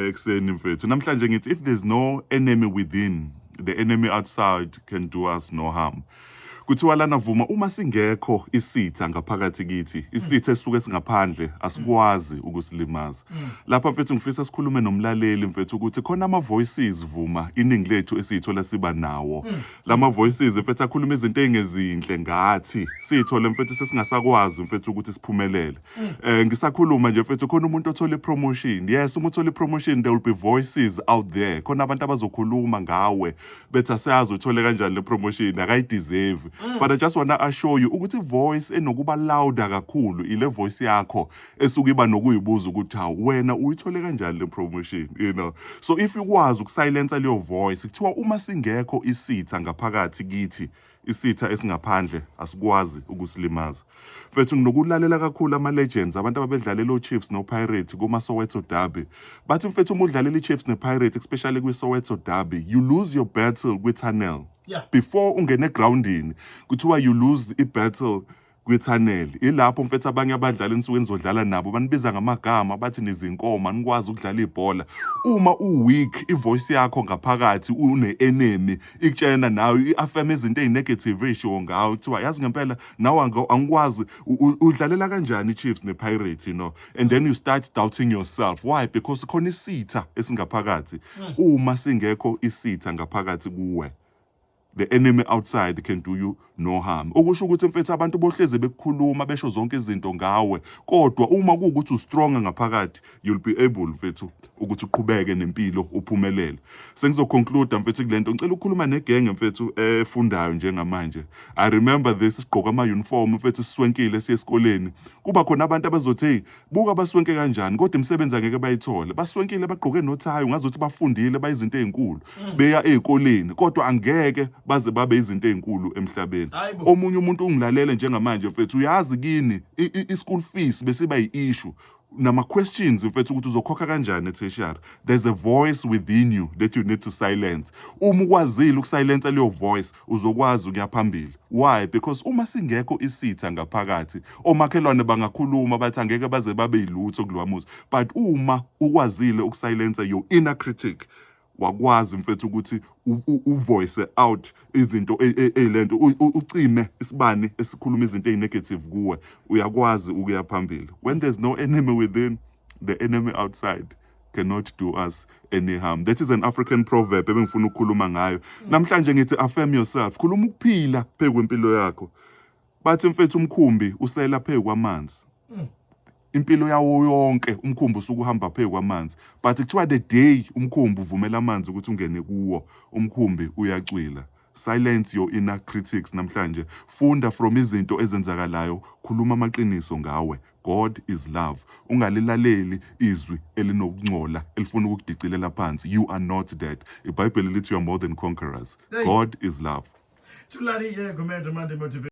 Ekuseni mfethu namhlanje ngithi if there's no enemy within, the enemy outside can do us no harm. Kuthiwa lana Vuma uma singekho isitha ngaphakathi kithi, isitha esisuke singaphandle asikwazi ukusilimaza. Lapha mfethu ngifisa sikhulume nomlaleli mfethu ukuthi khona ama voices Vuma iningi lethu esithola siba nawo. Lama voices mfethu akhuluma izinto ezingezinhle ngathi sithole mfethu sesingasakwazi mfethu ukuthi siphumelele. Ngisakhuluma nje mfethu khona umuntu othole promotion. Yes, uma uthole promotion there will be voices out there. Khona abantu abazokhuluma ngawe bethi asazi uthole kanjani le promotion akayideserve. But I just want to assure you ukuthi voice enokuba louder kakhulu ile voice yakho esuke iba nokuyibuza ukuthi wena uyithole kanjani le promotion, you know. So if ukwazi ukusilence leyo voice kuthiwa uma singekho isitha ngaphakathi kithi, isitha esingaphandle asikwazi ukusilimaza. Mfethu nginokulalela kakhulu ama legends abantu ababedlalela oChiefs noPirates kuma Soweto Derby. Bathi mfethu uma udlalela iChiefs nePirates especially kwi Soweto Derby, you lose your battle kwi-tunnel. Yeah. Before ungene groundini kuthiwa you lose i-battle kwi-tunnel. Ilapho mfethu abanye abadlali enisuke nizodlala nabo banibiza ngamagama bathi nizinkoma nikwazi ukudlala ibhola. Uma weak ivoice yakho ngaphakathi une-enemy ikutshena nawe i-affirm izinto ezinegative ratio ngawe kuthiwa yazi ngempela nawe angikwazi udlalela kanjani iChiefs nePirates, you know, and then you start doubting yourself. Why? Because khona isitha esingaphakathi. Uma singekho isitha ngaphakathi kuwe, the enemy outside can do you no harm. Okusho ukuthi mfethu abantu bohleze bekukhuluma besho zonke izinto ngawe, kodwa uma kuukuthi ustrong ngaphakathi you'll be able mfethu ukuthi uqhubeke nempilo uphumelele. Sengizoconclude mfethu kulento ngicela ukukhuluma negenge mfethu efundayo njengamanje. I remember this sigqoka ama uniform mfethu siswenkile siye esikoleni. Kuba khona abantu abazothi hey buka baswenke kanjani kodwa imisebenzi angeke bayithole. Baswenkile bagqoke nothayi ungazothi bafundile bayizinto ezinkulu beya ezikoleni kodwa angeke baze babe izinto ezinkulu emhlabeni. Omunye umuntu ungilalele njengamanje mfethu uyazi kini i-school fees besiba yi-issue nama questions mfethu ukuthi uzokhokha kanjani etertiary. There's a voice within you that you need to silence. Uma ukwazile ukusilence leyo voice uzokwazi ukuya phambili. Why? Because uma singekho isitha ngaphakathi omakhelwane bangakhuluma bathi angeke baze babe yilutho kulwamuzi, but uma ukwazile ukusilence your inner critic wakwazi mfethu ukuthi uvoice out izinto elento ucime isibani esikhuluma izinto ezinegative kuwe, uyakwazi ukuya phambili. When there's no enemy within, the enemy outside cannot do us any harm. That is an African proverb ebengifuna ukukhuluma ngayo. Namhlanje ngithi affirm yourself. Khuluma ukuphila phezu kwempilo yakho. Bathi mfethu umkhumbi usela phezu kwamanzi. Impilo yawo yonke umkhumbi usukuhamba phezu kwamanzi, but kuthiwa the day umkhumbi uvumela amanzi ukuthi ungene kuwo umkhumbi uyacwila. Silence your inner critics namhlanje. Funda from izinto ezenzakalayo, khuluma amaqiniso ngawe. God is love. Ungalilaleli izwi elinokungcola elifuna ukudicilela phansi. You are not that. iBhayibheli lithi you are more than conquerors. God is love. Tulani Commander Monday Motivation.